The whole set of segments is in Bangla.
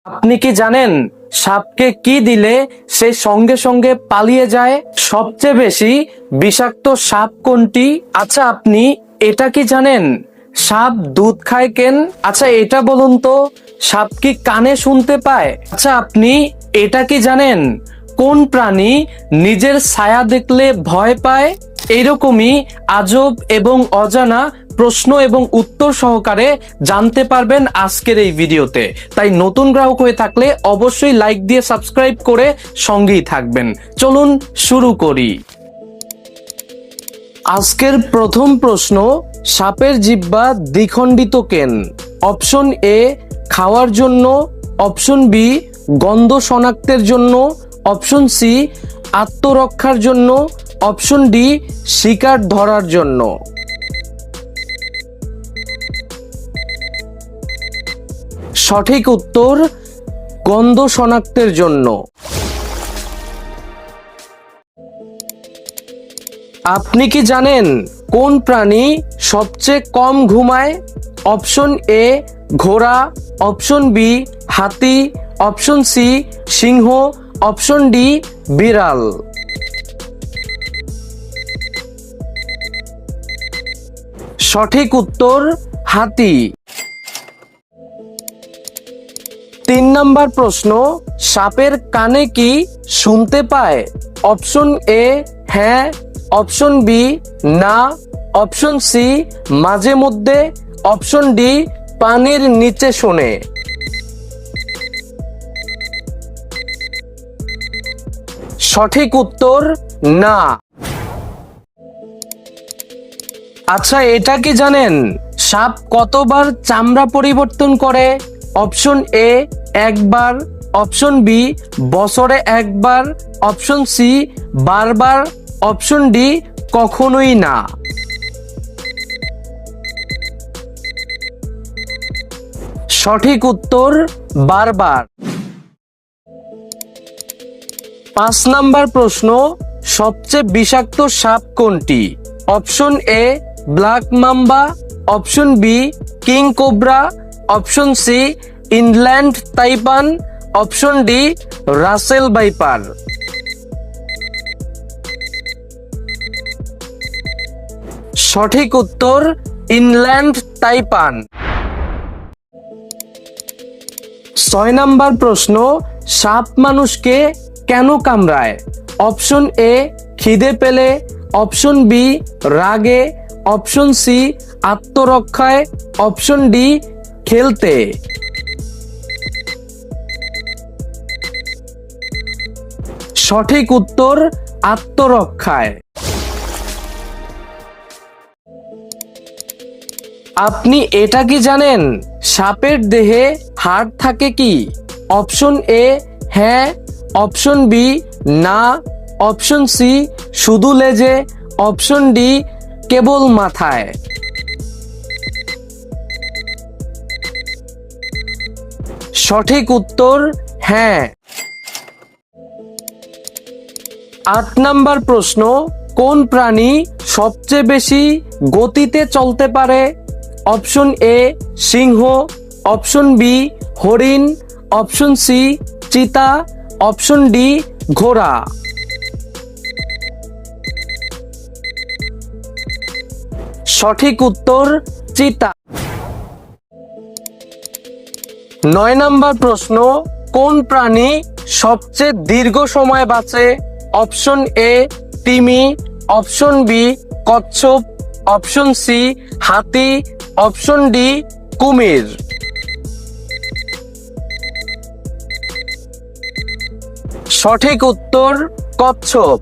আপনি কি জানেন সাপকে কি দিলে সে সঙ্গে সঙ্গে পালিয়ে যায়? সবচেয়ে বেশি বিষাক্ত সাপ কোনটি? আচ্ছা, আপনি এটা কি জানেন সাপ দুধ খায় কেন? আচ্ছা, এটা বলুন তো, সাপ কি কানে শুনতে পায়? আচ্ছা, আপনি এটা কি জানেন কোন প্রাণী নিজের ছায়া দেখলে ভয় পায়? এইরকমই আজব এবং অজানা প্রশ্ন এবং উত্তর সহকারে জানতে পারবেন আজকের এই ভিডিওতে। তাই নতুন গ্রাহক হয়ে থাকলে অবশ্যই লাইক দিয়ে সাবস্ক্রাইব করে সঙ্গেই থাকবেন। চলুন শুরু করি। আজকের প্রথম প্রশ্ন, সাপের জিহ্বা দ্বিখণ্ডিত কেন? অপশন এ খাওয়ার জন্য, অপশন বি গন্ধ শনাক্তের জন্য, অপশন সি আত্মরক্ষার জন্য, অপশন ডি শিকার ধরার জন্য। সঠিক উত্তর গন্ধ শনাক্তের জন্য। আপনি কি জানেন কোন প্রাণী সবচেয়ে কম ঘুমায়? অপশন এ ঘোড়া, অপশন বি হাতি, অপশন সি সিংহ, অপশন ডি বিড়াল। সঠিক উত্তর হাতি। 3 নম্বর প্রশ্ন, সাপের কানে কি শুনতে পায়? অপশন এ হ্যাঁ, অপশন বি না, অপশন সি মাঝে মধ্যে, অপশন ডি পানির নিচে শোনে। সঠিক উত্তর না। আচ্ছা, এটা কি জানেন সাপ কতবার চামড়া পরিবর্তন করে? অপশন এ একবার, অপশন বি বছরে একবার, অপশন সি বারবার, অপশন ডি কখনোই না। সঠিক উত্তর বারবার। 5 নাম্বার প্রশ্ন, সবচেয়ে বিষাক্ত সাপ কোনটি? Option A black mamba, option B king cobra, option C inland taipan, option D Russell viper. সঠিক উত্তর ইনল্যান্ড তাইপান। 6 নাম্বার প্রশ্ন, সাপ মানুষকে কেন কামড়ায়? অপশন এ খিদে পেলে, অপশন বি রাগে, অপশন সি আত্মরক্ষায়, অপশন ডি খেলতে। সঠিক উত্তর আত্মরক্ষায়। আপনি এটা কি জানেন সাপের দেহে হাড় থাকে কি? অপশন এ হ্যাঁ, অপশন বি না, অপশন সি শুধু লেজে, অপশন ডি কেবল মাথায়। সঠিক উত্তর হ্যাঁ। 8 নাম্বার প্রশ্ন, কোন প্রাণী সবচেয়ে বেশি গতিতে চলতে পারে? অপশন এ সিংহ, অপশন বি হরিণ, অপশন সি চিতা, অপশন ডি ঘোড়া। সঠিক উত্তর চিতা। 9 নাম্বার প্রশ্ন, কোন প্রাণী সবচেয়ে দীর্ঘ সময় বাঁচে? অপশন এ তিমি, অপশন বি কচ্ছপ, অপশন সি হাতি, অপশন ডি কুমির। সঠিক উত্তর কচ্ছপ।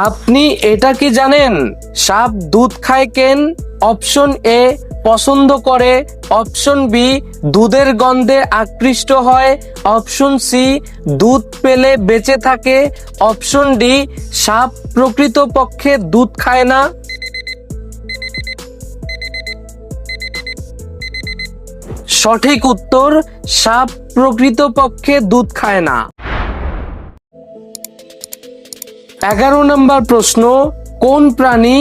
আপনি এটা কি জানেন সাপ দুধ খায় কেন? অপশন এ পছন্দ করে, অপশন বি দুধের গন্ধে আকৃষ্ট হয়, অপশন সি দুধ পেলে বেঁচে থাকে, অপশন ডি সাপ প্রকৃতপক্ষে দুধ খায় না। সঠিক উত্তর সাপ প্রকৃতপক্ষে দুধ খায় না। 11 নম্বর প্রশ্ন, কোন প্রাণী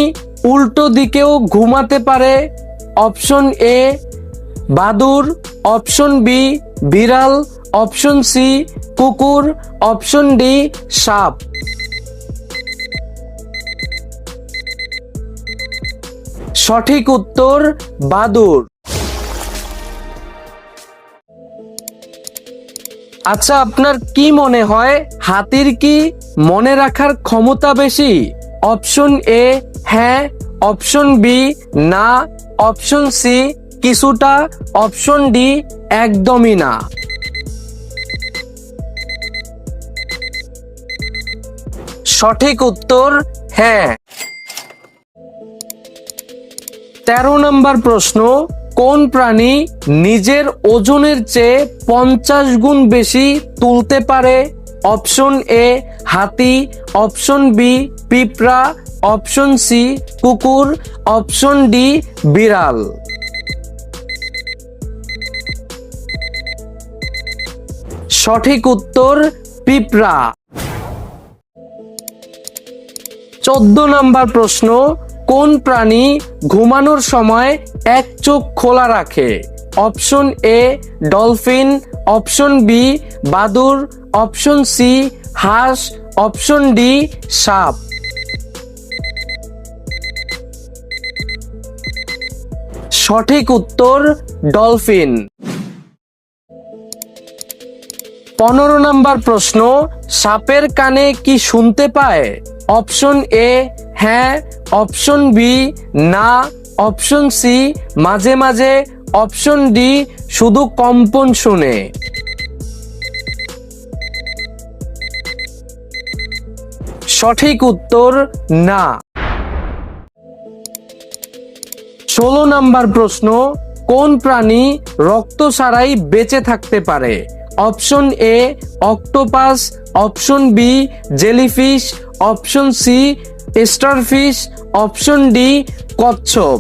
উল্টো দিকেও ঘুমাতে পারে? অপশন এ বাদুড়, অপশন বি বিড়াল, অপশন সি কুকুর, অপশন ডি সাপ। সঠিক উত্তর বাদুড়। আচ্ছা, আপনার কি মনে হয় হাতির কি মনে রাখার ক্ষমতা বেশি? অপশন এ হ্যাঁ, অপশন বি না, অপশন সি কিছুটা, অপশন ডি একদমই না। সঠিক উত্তর হ্যাঁ। 13 নম্বর প্রশ্ন, কোন প্রাণী নিজের ওজনের চেয়ে 50 গুণ বেশি তুলতে পারে? অপশন এ হাতি, অপশন বি পিঁপড়া, অপশন সি কুকুর, অপশন ডি বিড়াল। সঠিক উত্তর পিঁপড়া। 14 নম্বর প্রশ্ন, কোন প্রাণী ঘুমানোর সময় এক চোখ খোলা রাখে? Option A dolphin, option B বাদুড়, অপশন সি হাঁস, অপশন ডি সাপ। সঠিক উত্তর ডলফিন। 15 নম্বর প্রশ্ন, সাপের কানে কি শুনতে পায়? অপশন এ হ্যাঁ, অপশন বি না, অপশন সি মাঝে মাঝে, অপশন ডি শুধু কম্পন শুনে। সঠিক উত্তর না। 16 নম্বর প্রশ্ন, কোন প্রাণী রক্ত ছাড়াই বেঁচে থাকতে পারে? Option A octopus, option B jellyfish, option C starfish, option D কচ্ছপ।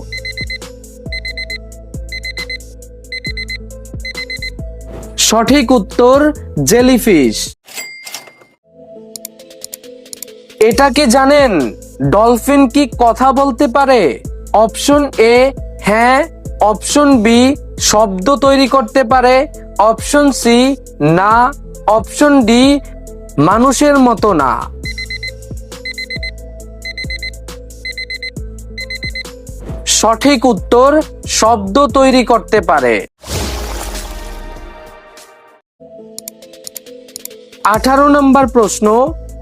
সঠিক উত্তর জেলিফিশ। এটা কি জানেন ডলফিন কি কথা বলতে পারে? অপশন এ হ্যাঁ, অপশন বি শব্দ তৈরি করতে পারে, অপশন সি না, অপশন ডি মানুষের মতো না। সঠিক উত্তর শব্দ তৈরি করতে পারে। 18 নম্বর প্রশ্ন,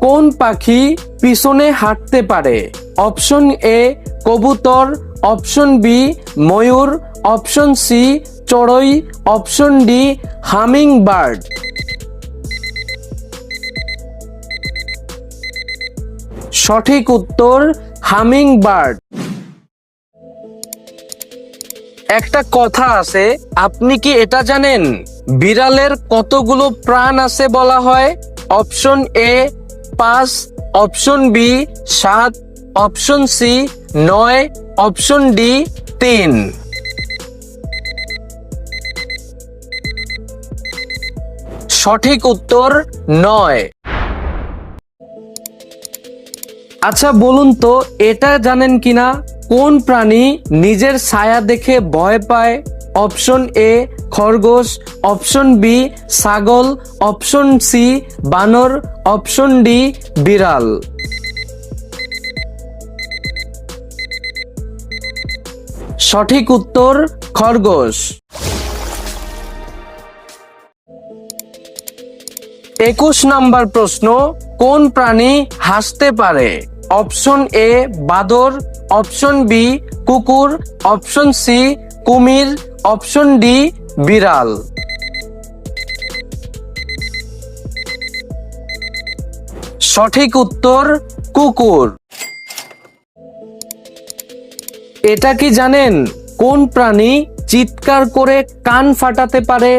কোন পাখি পিছনে হাঁটতে পারে? অপশন এ কবুতর, অপশন বি ময়ূর, অপশন সি চড়ুই, অপশন ডি হামিং বার্ড। সঠিক উত্তর হামিং বার্ড। একটা কথা আছে, আপনি কি এটা জানেন বিড়ালের কতগুলো প্রাণ আছে বলা হয়? Option A 5, option B 7, option C 9, option D 3। সঠিক উত্তর 9। আচ্ছা বলুন তো, এটা জানেন কিনা কোন প্রাণী নিজের ছায়া দেখে ভয় পায়? অপশন এ খরগোশ, অপশন বি ছাগল, অপশন সি বানর, অপশন ডি বিড়াল। সঠিক উত্তর খরগোশ। 21 নম্বর প্রশ্ন, কোন প্রাণী হাসতে পারে? অপশন এ বাদর, অপশন বি কুকুর, অপশন সি কুমির, অপশন ডি বিড়াল। সঠিক উত্তর কুকুর। এটা কি জানেন কোন প্রাণী চিৎকার করে কান ফাটাতে পারে?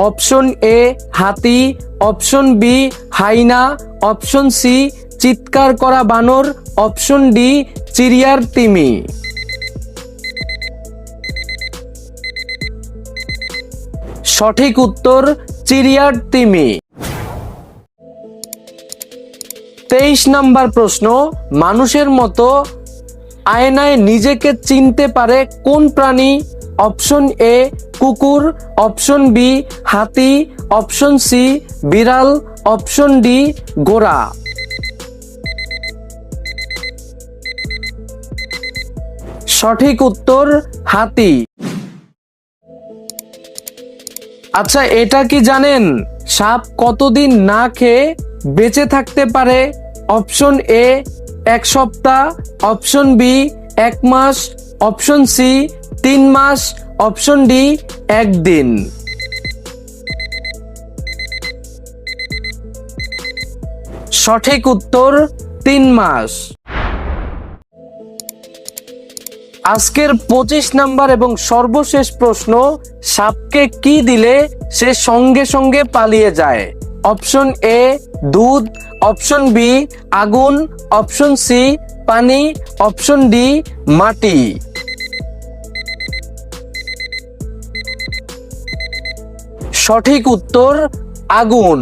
অপশন এ হাতি, option B hyena, option C চিৎকার করা বানর, অপশন ডি চিড়িয়ার তিমি। সঠিক উত্তর চিড়িয়ার তিমি। 23 নম্বর প্রশ্ন, মানুষের মতো আয়নায় নিজেকে চিনতে পারে কোন প্রাণী? অপশন এ কুকুর, অপশন বি হাতি, অপশন সি বিড়াল, অপশন ডি ঘোড়া। সঠিক উত্তর হাতি। আচ্ছা, এটা কি জানেন সাপ কতদিন না খেয়ে বেঁচে থাকতে পারে? অপশন এ 1 সপ্তাহ, অপশন বি 1 মাস, অপশন সি 3 মাস, অপশন ডি 1 দিন। সঠিক উত্তর 3 মাস। আজকের 25 নাম্বার এবং সর্বশেষ প্রশ্ন, সাপকে কি দিলে সে সঙ্গে সঙ্গে পালিয়ে যায়? অপশন এ দুধ, অপশন বি আগুন, অপশন সি পানি, অপশন ডি মাটি। সঠিক উত্তর আগুন।